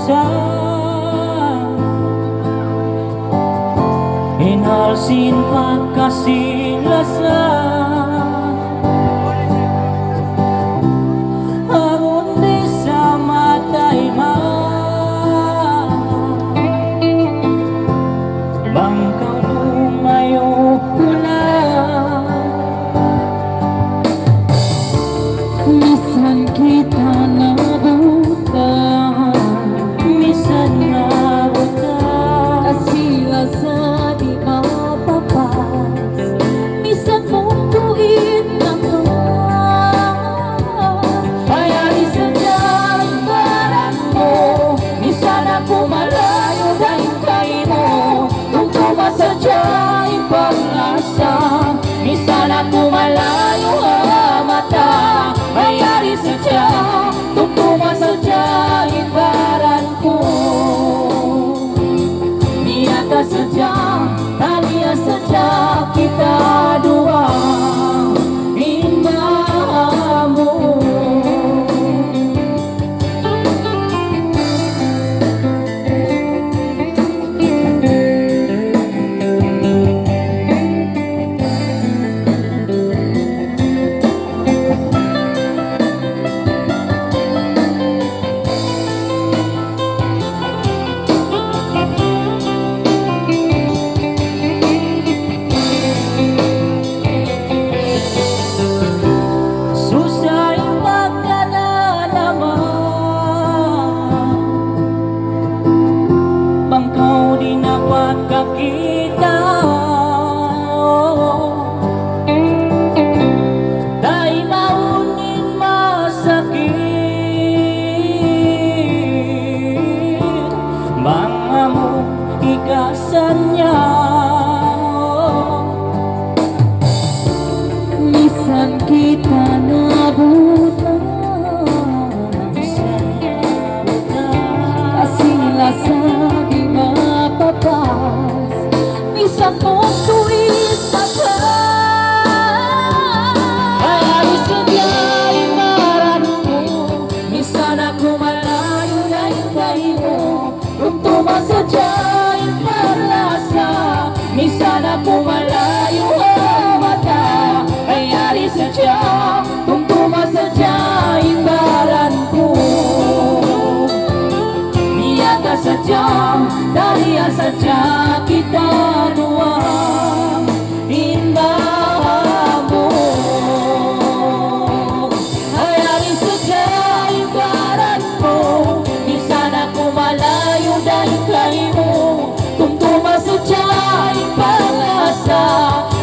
pag-asa, inhalsin pagkasilasan, aron di sa matay man, bangkaw lumayo ulan. Minsan kita nabutan, Minsan nabutan, kasilasan di mapapas. Minsan mong tuwid naman, kaya di sadyang baran mo. Minsan ako malayo dahil kayo mo, kung tumasadyang pag-asa. Minsan ako malayo ang mata, kaya di sadyang tumasadyang baran ko. Niyata sadyang, taliya sadyang kita dua, indah mo. Susay pagkalalaman, bangkaw di na pagkakita. Dahil maunin masakit, mga mo ikasan niya. minsan kita nabutan, kasilasan di mapapas. Minsan mong tuwid naman, Kaya isadyang baran mo. Minsan ako malayo dahil kayo, kung tumasadyang palasa. Minsan ako malayo ang mata, kaya di sadyang kung tumasadyang baran ko. Niyata sadyang, dahil sadyang kita dua, indah mo. Kaya rin sadyang baran mo. Minsan ako malayo dahil kayo, kung tumasadyang pag-asa.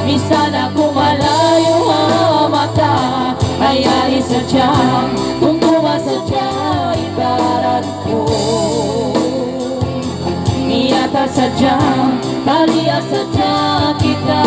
Minsan ako malayo ang mata, kaya rin sadyang kung tumasadyang baran ko. Niyata sadyang, taliya sadyang kita